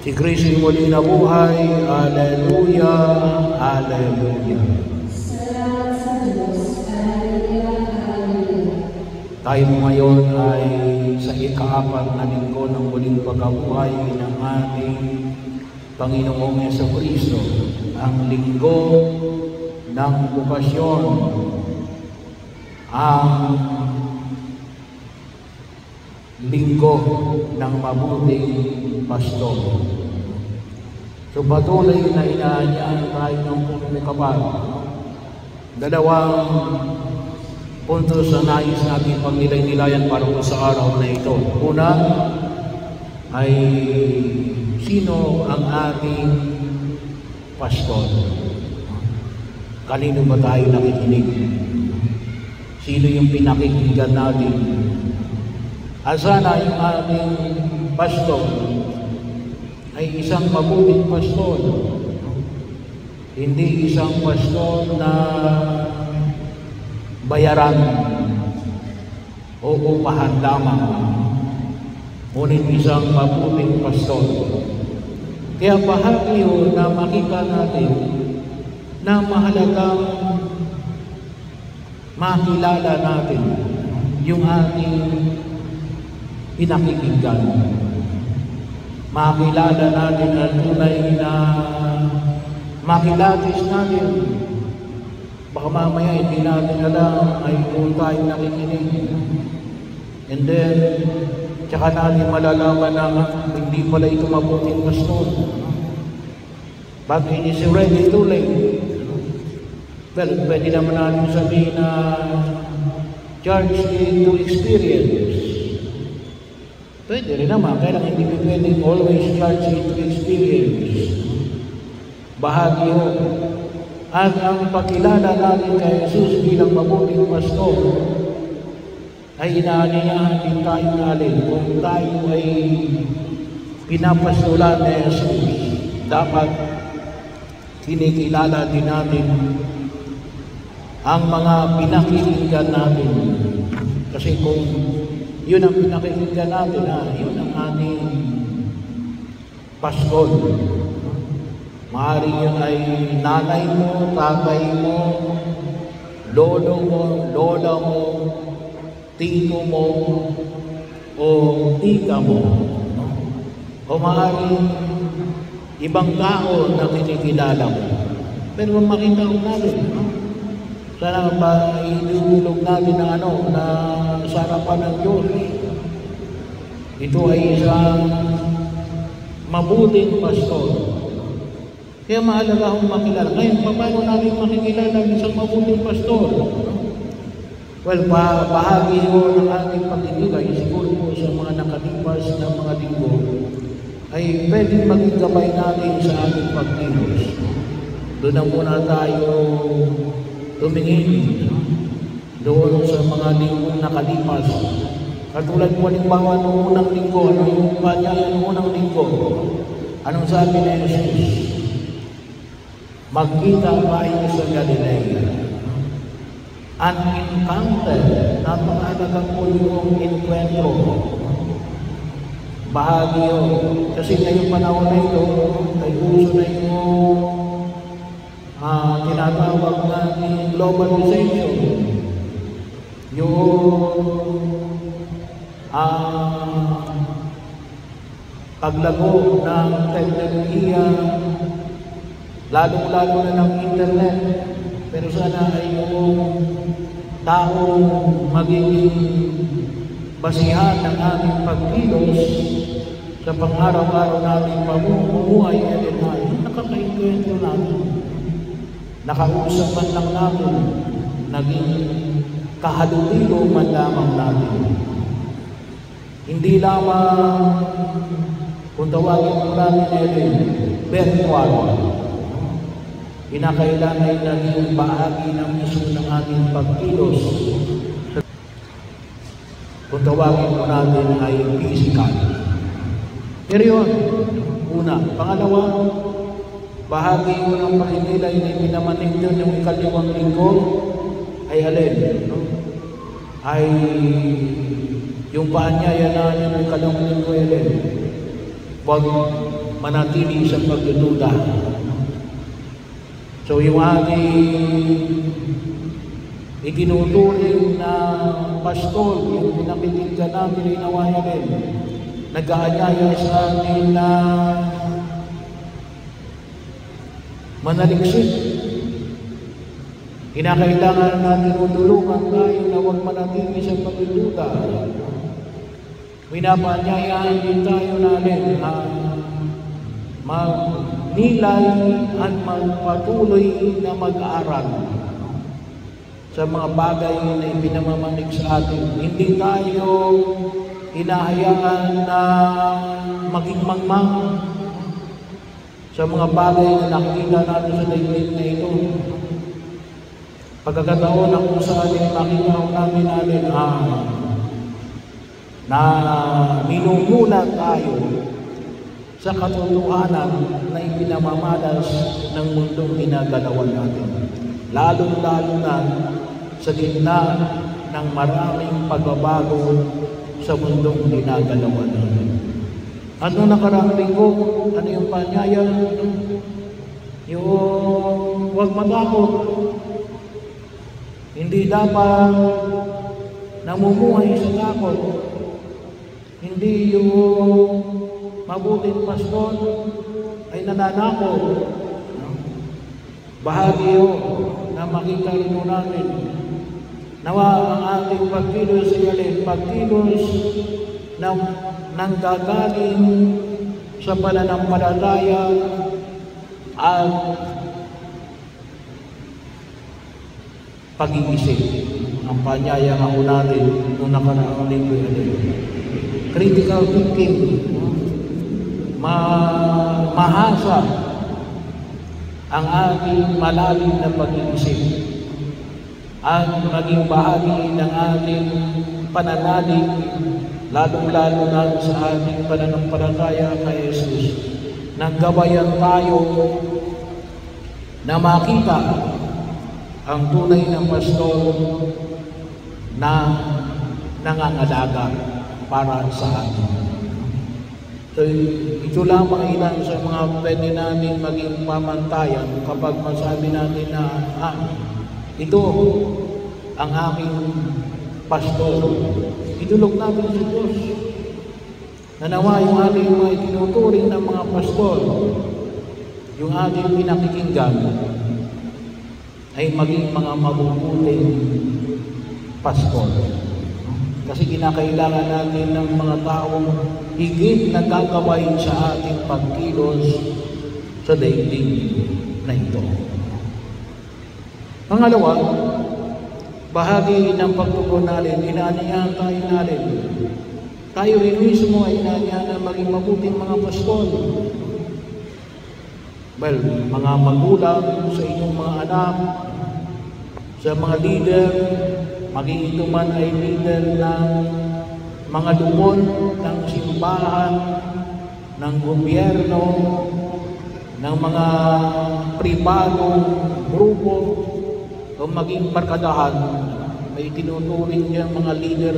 Si Kristo muli na buhay. Hallelujah, hallelujah. Salamat sa Diyos. Hallelujah, hallelujah. Tayo ngayon ay sa ika-4 na linggo ng muling pagkabuhay ng ating Panginoong Jesucristo, ang linggo ng bukasyon, ang linggo ng mabuting pastor. So patuloy na inaanyaan tayo ng punong kapal. Dalawang punto sa nais natin pagnilay-nilayan para po sa araw na ito. Una ay sino ang ating pastor? Kanino ba tayo nakikinig? Sino yung pinakikinggan natin? Sana yung ating pastor ay isang mabuting pastor, hindi isang pastor na bayaran o upahan lamang, ngunit isang mabuting pastor. Kaya bahagi yun na makita natin na mahalagang makilala natin yung ating pinakikinggan. Makilala natin ang tunay na makilatis natin. Baka mamaya hindi natin alam ay kung tayo nakikinig. And then, tsaka natin malalaman na hindi pala ito mabuting pastor. But it is already too late. Well, pwede naman natin sabihin na church into experience. Pwede rin naman, kaya lang hindi pwede always church into experience. Bahagi yun. At ang pagkilala natin kay Jesus bilang mabuting pastor ay inaaniyahan din tayo natin kung tayo ay pinapastoran ni Jesus. Dapat kinikilala din natin ang mga pinakikinggan natin. Kasi kung yun ang pinakikinggan natin, yun ang ating pastor. Maaaring yun ay nanay mo, tatay mo, lolo mo, lola mo, tito mo, o tita mo. O maaaring ibang tao na kinikilala mo. Pero makita ko natin, sana ba ilulog natin na na sa harapan ng Diyos. Ito ay isang mabuting pastor. Kaya mahalaga akong makilala. Ngayon, paano natin makikilala ang isang mabuting pastor? Well, bahagi ho ng ating pagdidilay, siguro po sa mga nakalipas na mga linggo, ay pwedeng maging gabay natin sa ating pagkilos. Doon na muna tayo tumingin doon sa mga linggong nakalipas. Katulad po halimbawa noong unang linggo, yung kanya ng unang linggo, anong sabi ni Jesus? Magkita tayo sa Galilea. An encounter, napakalaga po yung encuentro. Bahagi yun. Kasi ngayong panahon na ito, ay uso na yung tinatawag natin globalization. Yung paglago ng teknolohiya, lalong-lalo na ng internet. Pero sana ay yung taong magiging basihan ng ating pagkilos sa pang-araw-araw nating pamumuhay ay nakakainkwentro natin. Nakausap man lang natin, naging kahalubilo man lamang natin. Hindi lamang kung tawagin mo natin virtual. Kinakailangan ay naging bahagi ng mismo ng ating pagkilos. Kung tawagin mo natin ay physical. Pero yun, una. Pangalawa, bahagi mo ng pakinilay na pinamanig doon yung ikaliwang linggo ay alin? Ay yung paanyaya na yung ikalawang linggo ay alin? manatili sa pagdududa. So yung ating itinuturing na pastol, yung pinakikinggan namin ay nawaya din, nag-aanyaya sa atin na manaliksik. Kinakailangan natin tutulungan tayo na huwag manatili sa pagdududa. Pinapaanyayaan din tayo natin na magnilay at magpatuloy na mag-aaral sa mga bagay na ipinamamanig sa atin. Hindi tayo hinahayaan na maging mangmang sa mga bagay na nakikita natin sa daigdig na ito. Pagkakataon na kung saan makikita namin na minumulat tayo sa katotohanan na ipinamamalas ng mundong ginagalawan natin. Lalo-lalo na sa gitna ng maraming pagbabago sa mundong ginagalawan natin. Ano nakaraang linggo? Ano yung panyaya? Yung huwag matakot. Hindi dapat namumuhay sa takot. Hindi yung mabuting pastor ay nananakot. Bahagi yun na makita rin natin. Nawa ang ating pagkilos ay alin, pagkilos ng gagaling sa pananampalataya at pag-iisip. Ang panyaya nga po natin nung nakaraang linggo alin. Critical thinking, mahasa ang ating malalim na pag-iisip at maging bahagi ng ating pananalig, lalong-lalo na sa ating pananampalataya kay Jesus. Naggabayan tayo na makita ang tunay na pastor na nangangalaga para sa atin. So, ito lamang ilan sa mga pwede natin maging pamantayan kapag masabi natin na ito ang aking pastor. Itulog natin sa Diyos. Nanawa yung ating mga itinuturing ng mga pastor, yung ating pinakikinggan, ay maging mga mabubuting pastor. Kasi kinakailangan natin ng mga taong higit na gagawain sa ating pagkilos sa daigdig na ito. Pangalawa, bahagi ng pagtugon natin, inaanyayahan tayo natin. Tayo rin mismo ay inaanyayahan na maging mabuting mga pastor. Well, mga magulang sa inyong mga anak, sa mga leader, maging ito man ay leader ng mga lumon, ng simbahan, ng gobyerno, ng mga pribadong grupo, o maging barkadahan, may tinuturing niya mga leader.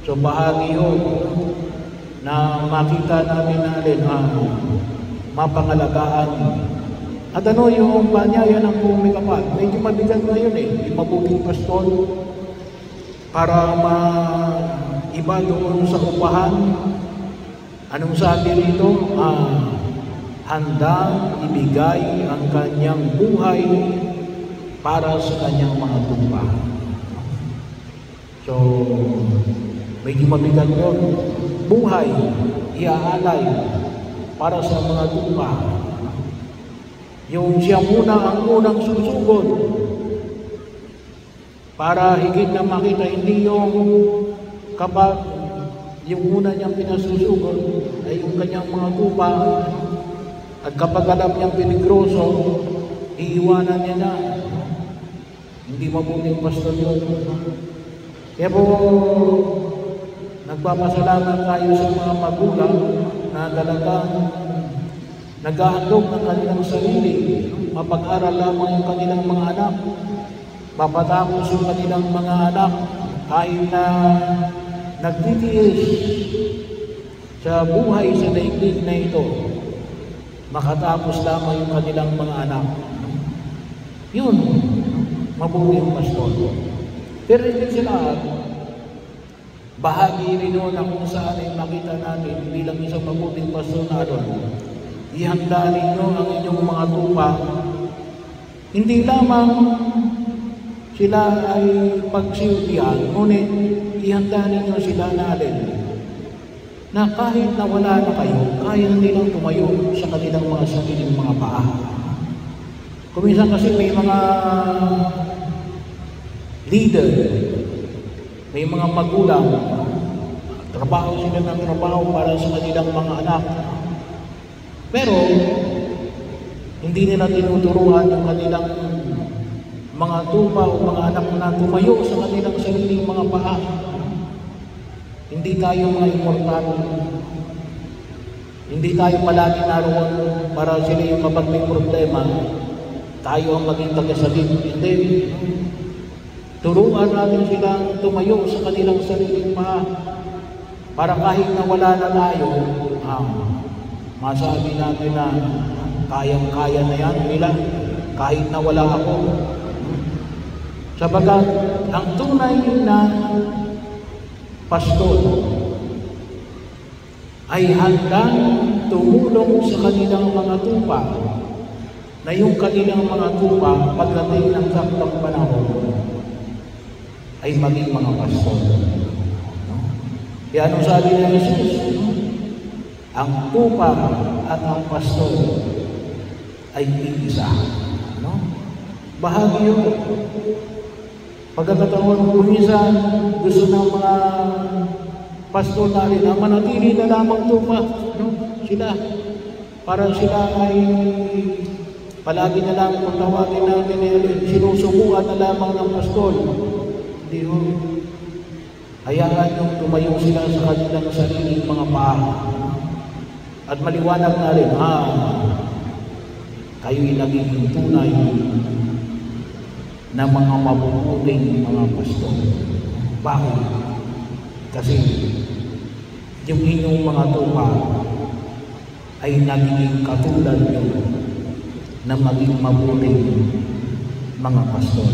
So bahagi yun na makita natin mapangalagaan. At ano yung panyaya ng pumikapat? Medyo mabigat na yun yung mabuting pastor para iba doon sa upahan. Anong sabi rito? Handang ibigay ang kanyang buhay para sa kanyang mga tupa. So, medyo mabigat yun. Buhay, iaalay para sa mga tupa. Yung siya muna ang unang susugod para higit na makita, hindi yung kapag yung una niyang pinasusugod ay yung kanyang mga tupa at kapag alam niyang peligroso, iiwanan niya na. Hindi mabuting pastor yun. Kaya po, nagpapasalamat tayo sa mga magulang na talagang naghahandog ng kanilang sarili, mapag-aral lamang yung kanilang mga anak, mapatapos yung kanilang mga anak, kahit na nagtitiis sa buhay sa daigdig na ito, makatapos lamang yung kanilang mga anak. Yun, mabuti yung pastor. Pero hindi sila bahagi rin nun na kung saan ay makita natin bilang isang mabuting pastor na ihanda ninyo ang inyong mga tupa. Hindi lamang sila ay pagsilbihan, ngunit ihanda ninyo sila na kahit na wala na kayo, kaya nilang tumayo sa kanilang mga sariling mga paa. Kuminsan kasi may mga leader, may mga magulang, trabaho sila ng trabaho para sa kanilang mga anak. Pero, hindi nila tinuturuan yung kanilang mga tupa o mga anak na tumayo sa kanilang sariling mga paa. Hindi tayo mga importante. Hindi tayo palagi naroon para sila yung kapag may problema, tayo ang maging tagasalib. Hindi. Turuan natin silang tumayo sa kanilang sariling paa para kahit na wala na tayo, masabi natin na kayang-kaya na yan nila kahit na wala ako. Sabagat ang tunay na pastor ay handang tumulong sa kanilang mga tupa na yung kanilang mga tupa pagdating ng saktong panahon ay maging mga pastor. Kaya anong sabi ni Jesus? Ang tupa at ang pastor ay iisa. Bahagi yun. Pagkakataon, kuminsan gusto ng mga pastor natin na manatili na lamang tupa. Sila. Para sila ay palagi na lang kung tawagin natin sinusubukan na lamang ng pastor. Hindi ho. Hayaan yung tumayo sila sa kanilang sariling mga paa. At maliwanag na rin, kayo'y nagiging tunay na mga mabubuting mga pastor. Bakit? Kasi yung inyong mga tupa ay nagiging katulad nyo na maging mabuting mga pastor.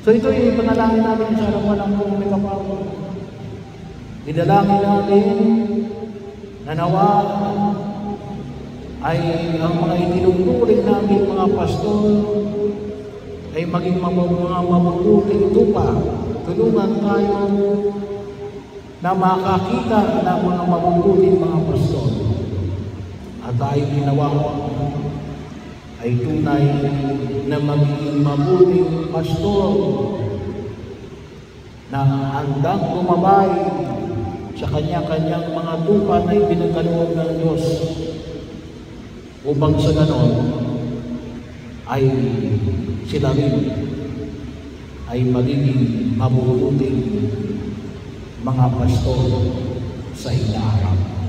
So ito yung panalangin natin sa harapan ng buong may kapawag. Idalangin natin na nawa ay ang mga itinuturing namin mga pastor ay maging mga mabubuting tupa. Tulungan tayo na makakita ng mga mabubuting mga pastor. At tayo ginawa ay tunay na maging mabuting pastor na handang gumabay sa kanya-kanyang mga tupa na ipinagkaloob ng Diyos upang sa ganon ay sila rin ay magiging mabubuting mga pastor sa hinaharap.